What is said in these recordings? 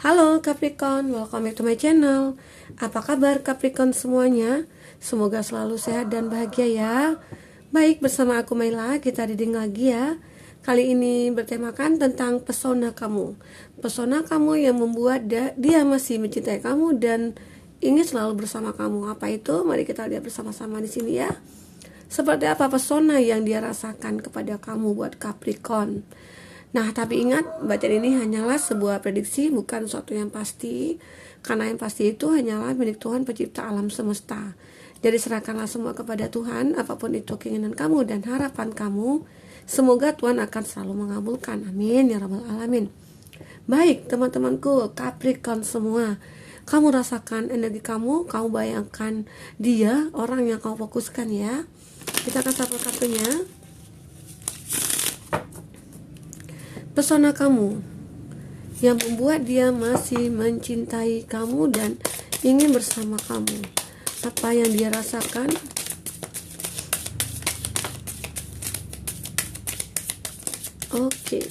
Halo Capricorn, welcome back to my channel. Apa kabar Capricorn semuanya? Semoga selalu sehat dan bahagia ya. Baik, bersama aku Maila, kita reading lagi ya. Kali ini bertemakan tentang pesona kamu. Pesona kamu yang membuat dia masih mencintai kamu dan ingin selalu bersama kamu. Apa itu? Mari kita lihat bersama-sama di sini ya. Seperti apa pesona yang dia rasakan kepada kamu buat Capricorn. Nah, tapi ingat, bacaan ini hanyalah sebuah prediksi, bukan sesuatu yang pasti. Karena yang pasti itu hanyalah milik Tuhan pencipta alam semesta. Jadi serahkanlah semua kepada Tuhan, apapun itu keinginan kamu dan harapan kamu. Semoga Tuhan akan selalu mengabulkan. Amin ya rabbal alamin. Baik, teman-temanku Capricorn semua, kamu rasakan energi kamu bayangkan dia, orang yang kamu fokuskan ya. Kita akan shuffle kartunya. Pesona kamu yang membuat dia masih mencintai kamu dan ingin bersama kamu. Apa yang dia rasakan? Oke.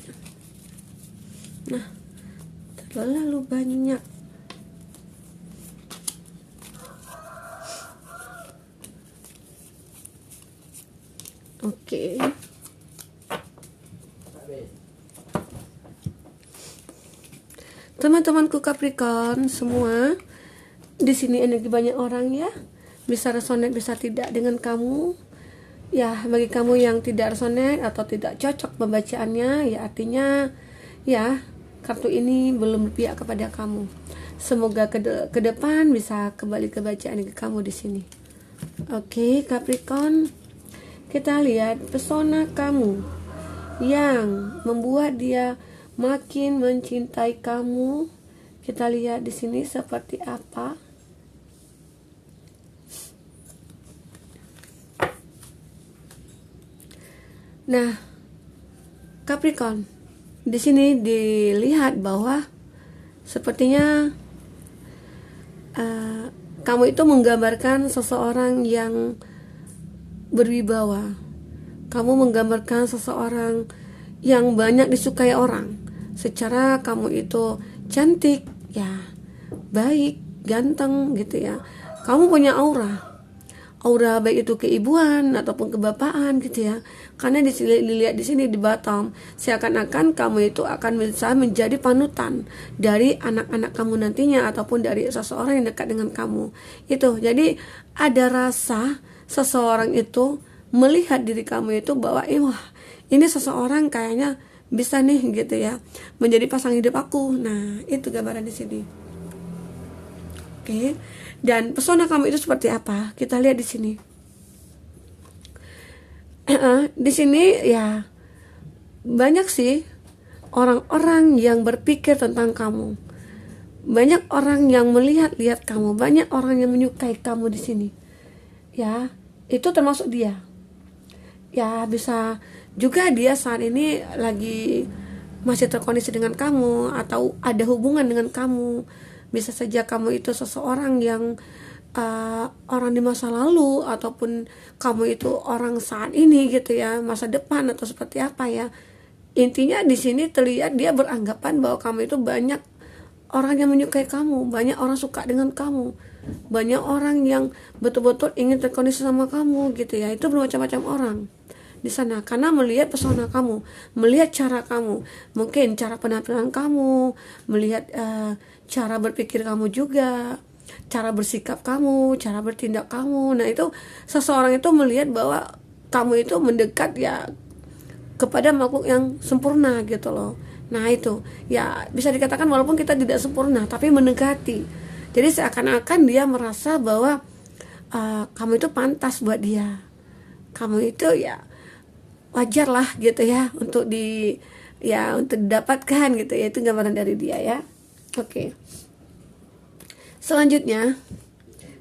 Nah, terlalu banyak. Oke. Teman-temanku Capricorn semua, di sini energi banyak orang ya. Bisa resonate, bisa tidak dengan kamu. Ya, bagi kamu yang tidak resonate atau tidak cocok pembacaannya, ya artinya ya kartu ini belum berpihak kepada kamu. Semoga ke depan bisa kembali ke bacaan kamu di sini. Oke, Capricorn, kita lihat pesona kamu yang membuat dia makin mencintai kamu. Kita lihat di sini seperti apa. Nah, Capricorn, di sini dilihat bahwa sepertinya kamu itu menggambarkan seseorang yang berwibawa. Kamu menggambarkan seseorang yang banyak disukai orang. Secara kamu itu cantik, ya, baik, ganteng gitu ya. Kamu punya aura baik itu keibuan ataupun kebapaan gitu ya. Karena dilihat di sini di bottom, seakan-akan kamu itu akan bisa menjadi panutan dari anak-anak kamu nantinya ataupun dari seseorang yang dekat dengan kamu. Itu. Jadi ada rasa seseorang itu melihat diri kamu itu bahwa wah, ini seseorang kayaknya bisa nih gitu ya menjadi pasangan hidup aku. Nah, itu gambaran di sini. Oke. Dan pesona kamu itu seperti apa? Kita lihat di sini. Di sini ya banyak sih orang-orang yang berpikir tentang kamu. Banyak orang yang melihat-lihat kamu, banyak orang yang menyukai kamu di sini. Ya, itu termasuk dia. Ya, bisa juga dia saat ini lagi masih terkoneksi dengan kamu atau ada hubungan dengan kamu. Bisa saja kamu itu seseorang yang orang di masa lalu ataupun kamu itu orang saat ini gitu ya, masa depan atau seperti apa ya. Intinya di sini terlihat dia beranggapan bahwa kamu itu banyak orang yang menyukai kamu, banyak orang suka dengan kamu, banyak orang yang betul-betul ingin terkoneksi sama kamu gitu ya. Itu bermacam-macam orang di sana karena melihat pesona kamu, melihat cara kamu, mungkin cara penampilan kamu, melihat cara berpikir kamu juga, cara bersikap kamu, cara bertindak kamu. Nah, itu seseorang itu melihat bahwa kamu itu mendekat ya kepada makhluk yang sempurna gitu loh. Nah, itu ya bisa dikatakan walaupun kita tidak sempurna tapi mendekati. Jadi seakan-akan dia merasa bahwa kamu itu pantas buat dia. Kamu itu ya wajar lah gitu ya untuk untuk didapatkan gitu ya. Itu gambaran dari dia ya. Oke. Selanjutnya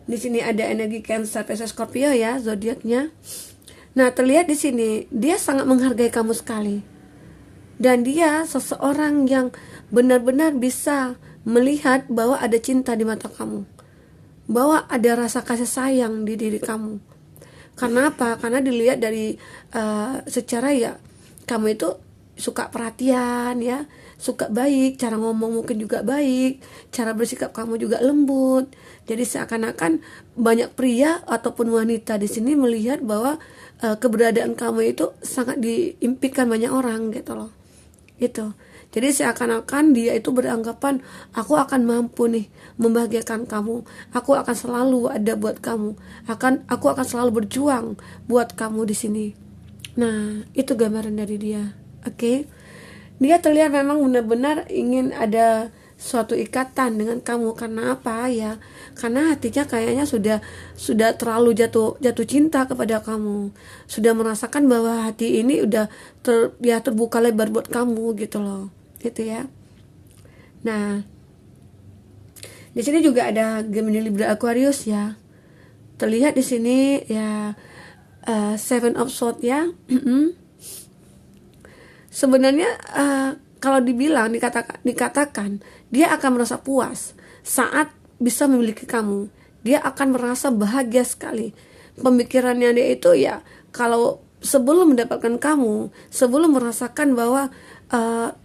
di sini ada energi Cancer, Pisces, Scorpio ya zodiaknya. Nah, terlihat di sini dia sangat menghargai kamu sekali. Dan dia seseorang yang benar-benar bisa melihat bahwa ada cinta di mata kamu. Bahwa ada rasa kasih sayang di diri kamu. Karena apa? Karena dilihat dari secara ya kamu itu suka perhatian ya, suka baik, cara ngomong mungkin juga baik, cara bersikap kamu juga lembut. Jadi seakan-akan banyak pria ataupun wanita di sini melihat bahwa keberadaan kamu itu sangat diimpikan banyak orang gitu loh. Itu. Jadi seakan-akan dia itu beranggapan aku akan mampu nih membahagiakan kamu. Aku akan selalu ada buat kamu. Aku akan selalu berjuang buat kamu di sini. Nah, itu gambaran dari dia. Oke. Dia terlihat memang benar-benar ingin ada suatu ikatan dengan kamu. Karena apa ya? Karena hatinya kayaknya sudah terlalu jatuh cinta kepada kamu. Sudah merasakan bahwa hati ini udah terbuka lebar buat kamu gitu loh. Gitu ya. Nah, di sini juga ada Gemini, Libra, Aquarius ya. Terlihat di sini ya Seven of Swords ya. Sebenarnya kalau dikatakan dia akan merasa puas saat bisa memiliki kamu. Dia akan merasa bahagia sekali. Pemikirannya dia itu ya, kalau sebelum mendapatkan kamu, sebelum merasakan bahwa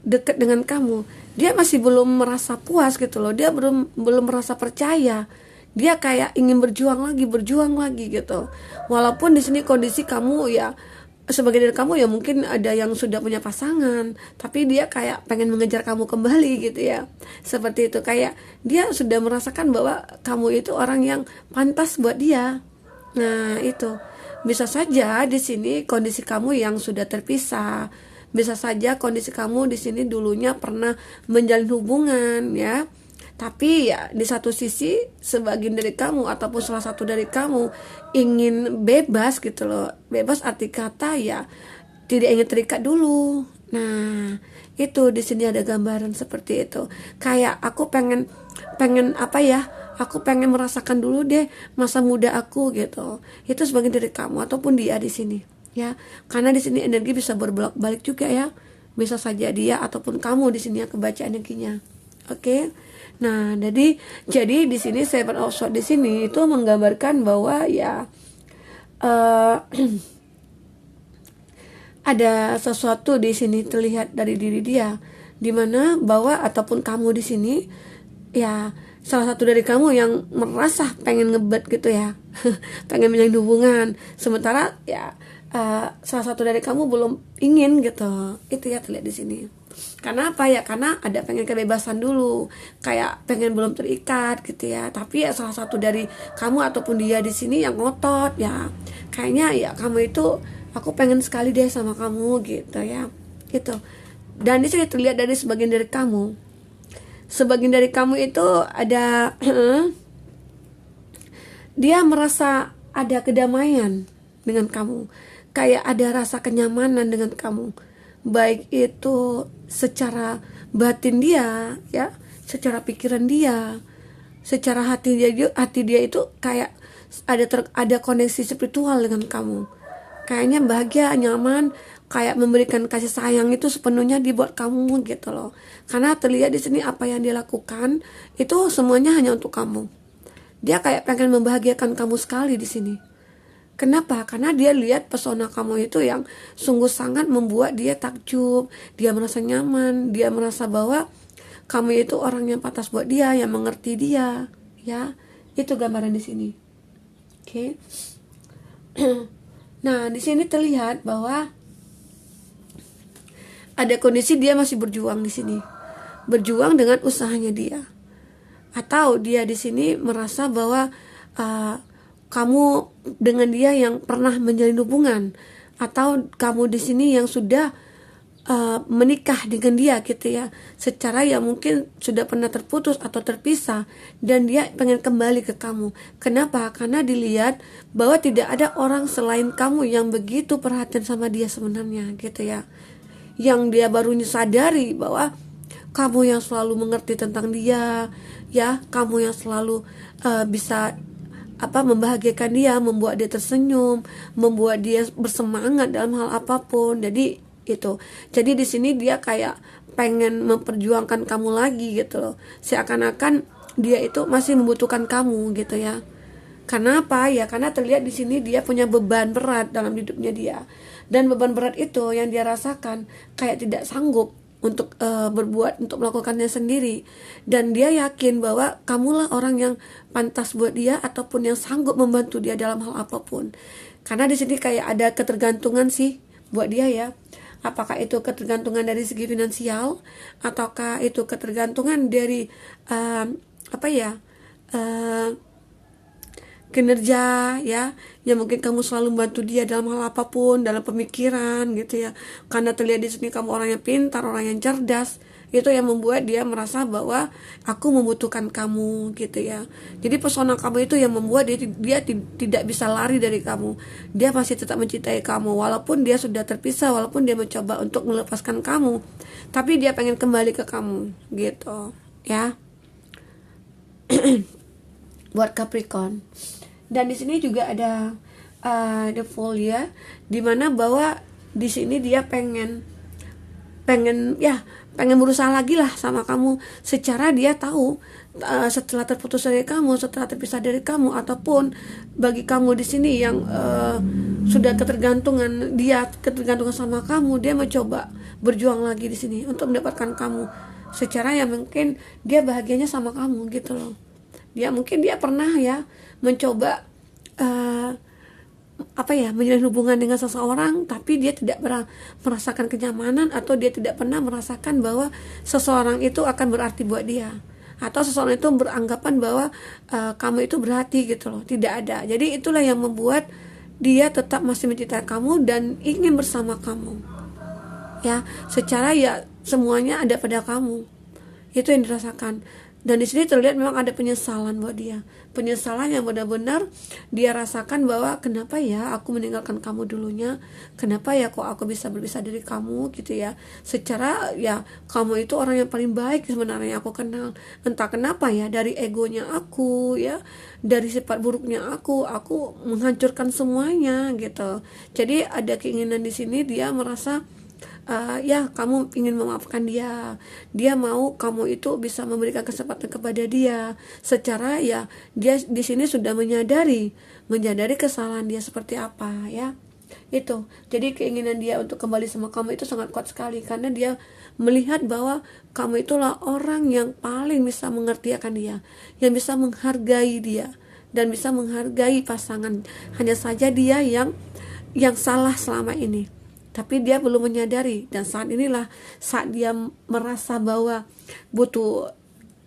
dekat dengan kamu, dia masih belum merasa puas gitu loh. Dia belum merasa percaya. Dia kayak ingin berjuang lagi gitu. Walaupun di sini kondisi kamu ya, sebagai dari kamu ya mungkin ada yang sudah punya pasangan, tapi dia kayak pengen mengejar kamu kembali gitu ya. Seperti itu, kayak dia sudah merasakan bahwa kamu itu orang yang pantas buat dia. Nah, itu. Bisa saja di sini kondisi kamu yang sudah terpisah. Bisa saja kondisi kamu di sini dulunya pernah menjalin hubungan ya. Tapi ya di satu sisi sebagian dari kamu ataupun salah satu dari kamu ingin bebas gitu loh. Bebas arti kata ya tidak ingin terikat dulu. Nah, itu di sini ada gambaran seperti itu. Kayak aku pengen apa ya? Aku pengen merasakan dulu deh masa muda aku gitu. Itu sebagian dari kamu ataupun dia di sini. Ya, karena di sini energi bisa berbolak-balik juga ya. Bisa saja dia ataupun kamu di sini yang kebaca energinya. Oke. Nah, jadi di sini Seven of Swords di sini itu menggambarkan bahwa ya ada sesuatu di sini terlihat dari diri dia, di mana bahwa ataupun kamu di sini ya salah satu dari kamu yang merasa pengen ngebet gitu ya. Pengen menjalin hubungan, sementara ya salah satu dari kamu belum ingin gitu. Itu ya terlihat di sini. Karena apa ya? Karena ada pengen kebebasan dulu, kayak pengen belum terikat gitu ya. Tapi ya salah satu dari kamu ataupun dia di sini yang ngotot ya. Kayaknya ya kamu itu aku pengen sekali deh sama kamu gitu ya. Gitu. Dan di sini terlihat dari sebagian dari kamu. Sebagian dari kamu itu ada dia merasa ada kedamaian dengan kamu. Kayak ada rasa kenyamanan dengan kamu, baik itu secara batin dia ya, secara pikiran dia, secara hati dia itu kayak ada koneksi spiritual dengan kamu. Kayaknya bahagia, nyaman, kayak memberikan kasih sayang itu sepenuhnya dibuat kamu gitu loh. Karena terlihat di sini apa yang dia lakukan itu semuanya hanya untuk kamu. Dia kayak pengen membahagiakan kamu sekali di sini. Kenapa? Karena dia lihat pesona kamu itu yang sungguh sangat membuat dia takjub, dia merasa nyaman, dia merasa bahwa kamu itu orang yang pantas buat dia, yang mengerti dia, ya. Itu gambaran di sini. Oke. Nah, di sini terlihat bahwa ada kondisi dia masih berjuang di sini. Berjuang dengan usahanya dia. Atau dia di sini merasa bahwa kamu dengan dia yang pernah menjalin hubungan, atau kamu di sini yang sudah menikah dengan dia gitu ya, secara ya mungkin sudah pernah terputus atau terpisah, dan dia pengen kembali ke kamu. Kenapa? Karena dilihat bahwa tidak ada orang selain kamu yang begitu perhatian sama dia sebenarnya gitu ya. Yang dia baru sadari bahwa kamu yang selalu mengerti tentang dia ya, kamu yang selalu bisa membahagiakan dia, membuat dia tersenyum, membuat dia bersemangat dalam hal apapun. Jadi itu. Jadi di sini dia kayak pengen memperjuangkan kamu lagi gitu loh. Seakan-akan dia itu masih membutuhkan kamu gitu ya. Karena apa ya? Karena terlihat di sini dia punya beban berat dalam hidupnya dia. Dan beban berat itu yang dia rasakan kayak tidak sanggup untuk berbuat, untuk melakukannya sendiri, dan dia yakin bahwa kamulah orang yang pantas buat dia ataupun yang sanggup membantu dia dalam hal apapun. Karena di sini kayak ada ketergantungan sih buat dia ya. Apakah itu ketergantungan dari segi finansial, ataukah itu ketergantungan dari apa ya, kinerja ya, yang mungkin kamu selalu membantu dia dalam hal apapun, dalam pemikiran gitu ya. Karena terlihat di sini kamu orang yang pintar, orang yang cerdas, itu yang membuat dia merasa bahwa aku membutuhkan kamu gitu ya. Jadi pesona kamu itu yang membuat dia tidak bisa lari dari kamu. Dia masih tetap mencintai kamu walaupun dia sudah terpisah, walaupun dia mencoba untuk melepaskan kamu, tapi dia pengen kembali ke kamu gitu ya. Buat Capricorn. Dan di sini juga ada the Fool ya, dimana bahwa di sini dia pengen berusaha lagi lah sama kamu, secara dia tahu setelah terputus dari kamu, setelah terpisah dari kamu, ataupun bagi kamu di sini yang sudah ketergantungan sama kamu, dia mencoba berjuang lagi di sini untuk mendapatkan kamu, secara yang mungkin dia bahagianya sama kamu gitu loh. Mungkin dia pernah ya mencoba menjalin hubungan dengan seseorang, tapi dia tidak pernah merasakan kenyamanan, atau dia tidak pernah merasakan bahwa seseorang itu akan berarti buat dia, atau seseorang itu beranggapan bahwa kamu itu berarti gitu loh. Tidak ada. Jadi itulah yang membuat dia tetap masih mencintai kamu dan ingin bersama kamu ya, secara ya semuanya ada pada kamu. Itu yang dirasakan. Dan di sini terlihat memang ada penyesalan buat dia, penyesalan yang benar-benar dia rasakan bahwa kenapa ya aku meninggalkan kamu dulunya, kenapa ya kok aku bisa berpisah dari kamu gitu ya. Secara ya kamu itu orang yang paling baik sebenarnya aku kenal, entah kenapa ya dari egonya aku ya, dari sifat buruknya aku menghancurkan semuanya gitu. Jadi ada keinginan di sini, dia merasa ya kamu ingin memaafkan dia mau kamu itu bisa memberikan kesempatan kepada dia, secara ya dia di sini sudah menyadari kesalahan dia seperti apa ya. Itu jadi keinginan dia untuk kembali sama kamu itu sangat kuat sekali, karena dia melihat bahwa kamu itulah orang yang paling bisa mengerti akan dia, yang bisa menghargai dia dan bisa menghargai pasangan. Hanya saja dia yang salah selama ini, tapi dia belum menyadari. Dan saat inilah saat dia merasa bahwa butuh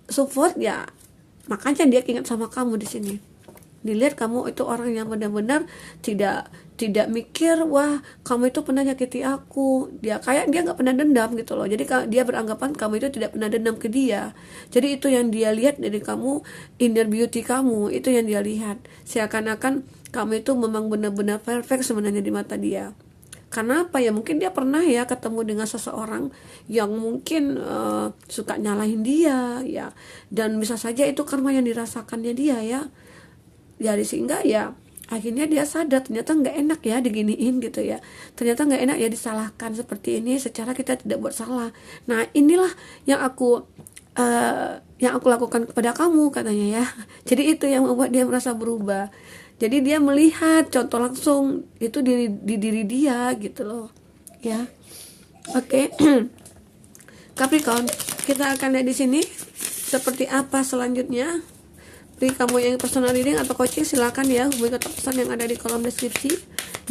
support ya, makanya dia ingat sama kamu di sini. Dilihat kamu itu orang yang benar-benar tidak mikir wah kamu itu pernah nyakiti aku. Dia nggak pernah dendam gitu loh. Jadi dia beranggapan kamu itu tidak pernah dendam ke dia. Jadi itu yang dia lihat dari kamu, inner beauty kamu itu yang dia lihat. Seakan-akan kamu itu memang benar-benar perfect sebenarnya di mata dia. Karena apa ya, mungkin dia pernah ya ketemu dengan seseorang yang mungkin suka nyalahin dia ya, dan bisa saja itu karma yang dirasakannya dia ya. Jadi sehingga ya akhirnya dia sadar ternyata nggak enak ya diginiin gitu ya, ternyata nggak enak ya disalahkan seperti ini, secara kita tidak buat salah. Nah inilah yang aku lakukan kepada kamu katanya ya. Jadi itu yang membuat dia merasa berubah. Jadi dia melihat contoh langsung itu di diri dia gitu loh ya. Oke. Capricorn, kita akan lihat di sini seperti apa selanjutnya. Bagi kamu yang personal reading atau coaching, silakan ya hubungi kontak pesan yang ada di kolom deskripsi,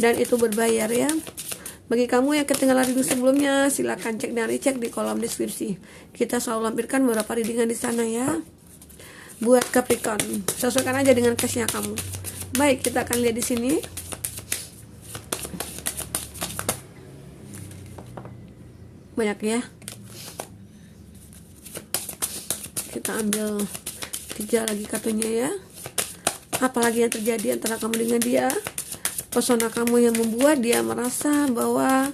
dan itu berbayar ya. Bagi kamu yang ketinggalan reading sebelumnya, silakan cek dan recheck di kolom deskripsi. Kita selalu lampirkan beberapa readingan di sana ya. Buat Capricorn, sesuaikan aja dengan case-nya kamu. Baik, kita akan lihat di sini. Banyak ya. Kita ambil 3 lagi kartunya ya. Apalagi yang terjadi antara kamu dengan dia? Pesona kamu yang membuat dia merasa bahwa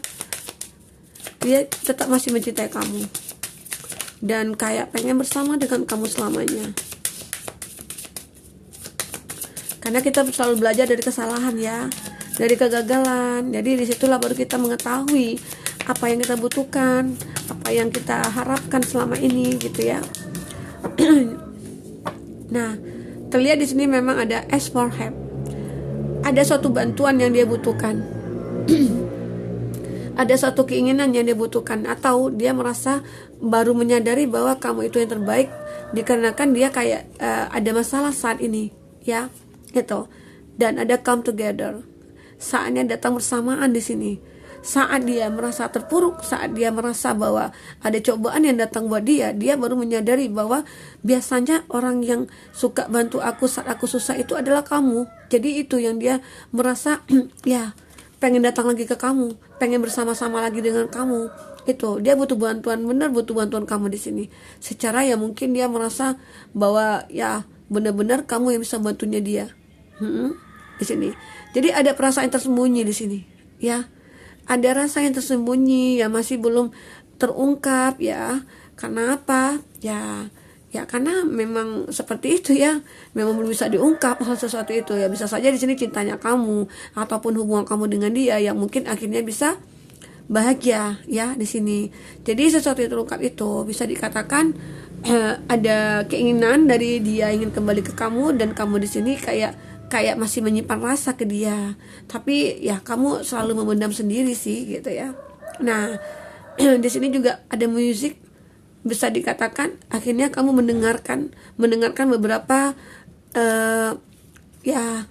dia tetap masih mencintai kamu dan kayak pengen bersama dengan kamu selamanya. Karena kita selalu belajar dari kesalahan ya, dari kegagalan. Jadi disitulah baru kita mengetahui apa yang kita butuhkan, apa yang kita harapkan selama ini gitu ya. Nah, terlihat di sini memang ada ask for help. Ada suatu bantuan yang dia butuhkan. ada suatu keinginan yang dia butuhkan, atau dia merasa baru menyadari bahwa kamu itu yang terbaik dikarenakan dia kayak ada masalah saat ini, ya, gitu. Dan ada come together, saatnya datang bersamaan di sini. Saat dia merasa terpuruk, saat dia merasa bahwa ada cobaan yang datang buat dia baru menyadari bahwa biasanya orang yang suka bantu aku saat aku susah itu adalah kamu. Jadi itu yang dia merasa ya, pengen datang lagi ke kamu, pengen bersama-sama lagi dengan kamu. Itu dia butuh bantuan, benar butuh bantuan kamu di sini. Secara ya mungkin dia merasa bahwa ya benar-benar kamu yang bisa bantunya dia. Di sini. Jadi ada perasaan tersembunyi di sini, ya. Ada rasa yang tersembunyi yang masih belum terungkap, ya. Karena apa? Ya karena memang seperti itu, ya. Memang belum bisa diungkap hal sesuatu itu, ya. Bisa saja di sini cintanya kamu ataupun hubungan kamu dengan dia yang mungkin akhirnya bisa bahagia, ya, di sini. Jadi sesuatu yang terungkap itu bisa dikatakan ada keinginan dari dia ingin kembali ke kamu, dan kamu di sini kayak masih menyimpan rasa ke dia, tapi ya kamu selalu memendam sendiri sih, gitu ya. Nah, di sini juga ada musik, bisa dikatakan akhirnya kamu mendengarkan beberapa ya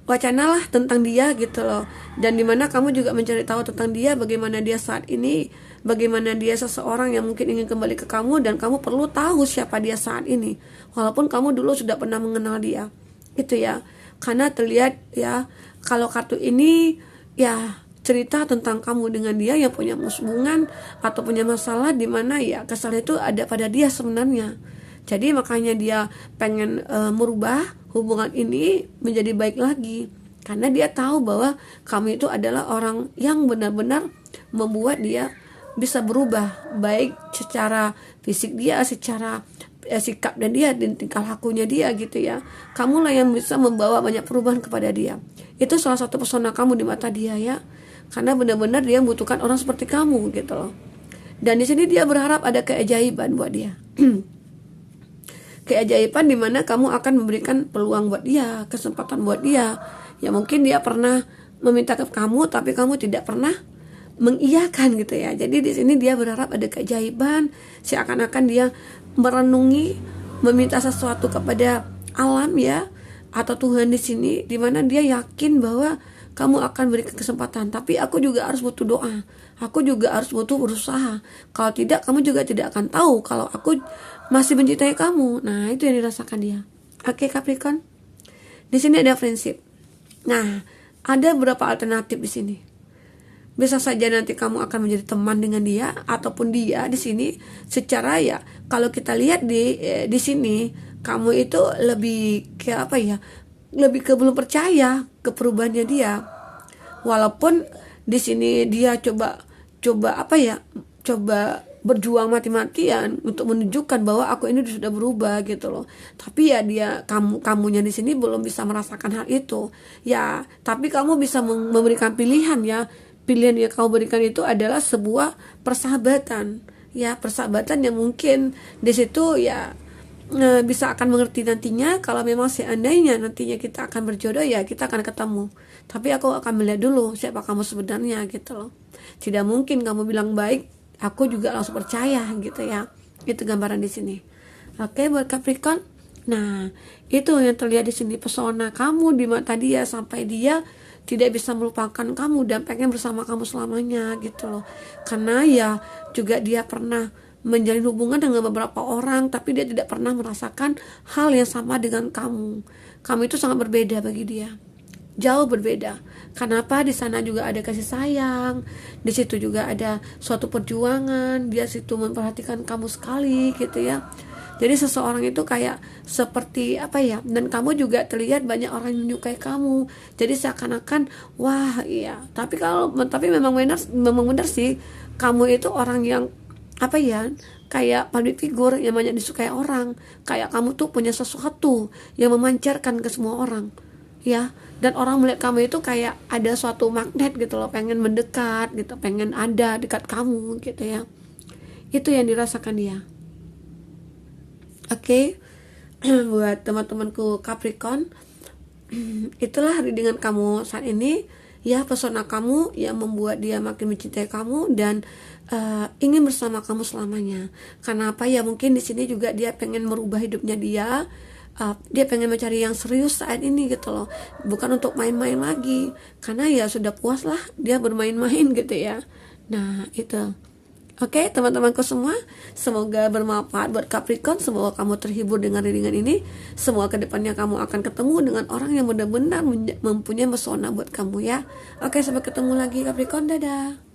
wacana lah tentang dia, gitu loh. Dan dimana kamu juga mencari tahu tentang dia, bagaimana dia saat ini, bagaimana dia seseorang yang mungkin ingin kembali ke kamu, dan kamu perlu tahu siapa dia saat ini, walaupun kamu dulu sudah pernah mengenal dia, itu ya. Karena terlihat, ya, kalau kartu ini ya cerita tentang kamu dengan dia yang punya hubungan atau punya masalah, di mana ya kesalahan itu ada pada dia sebenarnya. Jadi makanya dia pengen merubah hubungan ini menjadi baik lagi, karena dia tahu bahwa kamu itu adalah orang yang benar-benar membuat dia bisa berubah, baik secara fisik dia, secara sikap dan dia, dan tingkah lakunya dia, gitu ya. Kamulah yang bisa membawa banyak perubahan kepada dia. Itu salah satu pesona kamu di mata dia, ya. Karena benar-benar dia membutuhkan orang seperti kamu, gitu loh. Dan di sini dia berharap ada keajaiban buat dia. Keajaiban di mana kamu akan memberikan peluang buat dia, kesempatan buat dia. Ya mungkin dia pernah meminta ke kamu tapi kamu tidak pernah mengiyakan, gitu ya. Jadi di sini dia berharap ada keajaiban, seakan-akan dia merenungi, meminta sesuatu kepada alam, ya, atau Tuhan di sini, di mana dia yakin bahwa kamu akan berikan kesempatan. Tapi aku juga harus butuh doa, aku juga harus butuh berusaha. Kalau tidak, kamu juga tidak akan tahu kalau aku masih mencintai kamu. Nah, itu yang dirasakan dia. Oke, Capricorn. Di sini ada friendship. Nah, ada beberapa alternatif di sini. Bisa saja nanti kamu akan menjadi teman dengan dia, ataupun dia di sini secara, ya, kalau kita lihat di sini kamu itu lebih ke apa ya? Lebih ke belum percaya ke perubahannya dia. Walaupun di sini dia coba apa ya? Coba berjuang mati-matian untuk menunjukkan bahwa aku ini sudah berubah, gitu loh. Tapi ya kamunya di sini belum bisa merasakan hal itu. Ya, tapi kamu bisa memberikan pilihan, ya. Pilihan yang kamu berikan itu adalah sebuah persahabatan, ya, persahabatan yang mungkin di situ, ya, bisa akan mengerti nantinya. Kalau memang seandainya nantinya kita akan berjodoh, ya kita akan ketemu. Tapi aku akan melihat dulu siapa kamu sebenarnya, gitu loh. Tidak mungkin kamu bilang baik, aku juga langsung percaya, gitu ya. Itu gambaran di sini. Oke, buat Capricorn. Nah, itu yang terlihat di sini, pesona kamu di mata dia sampai dia tidak bisa melupakan kamu dan pengen bersama kamu selamanya, gitu loh. Karena ya juga dia pernah menjalin hubungan dengan beberapa orang, tapi dia tidak pernah merasakan hal yang sama dengan kamu. Kamu itu sangat berbeda bagi dia, jauh berbeda. Kenapa? Di sana juga ada kasih sayang, di situ juga ada suatu perjuangan, dia situ memperhatikan kamu sekali, gitu ya. Jadi seseorang itu kayak seperti apa ya, dan kamu juga terlihat banyak orang yang menyukai kamu. Jadi seakan-akan wah iya. Tapi memang benar sih, kamu itu orang yang apa ya, kayak public figure yang banyak disukai orang. Kayak kamu tuh punya sesuatu yang memancarkan ke semua orang, ya. Dan orang melihat kamu itu kayak ada suatu magnet, gitu loh, pengen mendekat gitu, pengen ada dekat kamu, gitu ya. Itu yang dirasakan dia. Oke. Buat teman-temanku Capricorn, itulah readingan kamu saat ini. ya pesona kamu yang membuat dia makin mencintai kamu dan ingin bersama kamu selamanya. Karena apa ya, mungkin di sini juga dia pengen merubah hidupnya dia pengen mencari yang serius saat ini gitu loh, bukan untuk main-main lagi, karena ya sudah puas lah dia bermain-main gitu ya. Nah itu. Oke, teman-temanku semua, semoga bermanfaat buat Capricorn. Semoga kamu terhibur dengan readingan ini. Semoga kedepannya kamu akan ketemu dengan orang yang benar-benar mempunyai pesona buat kamu ya. Oke, sampai ketemu lagi Capricorn, dadah.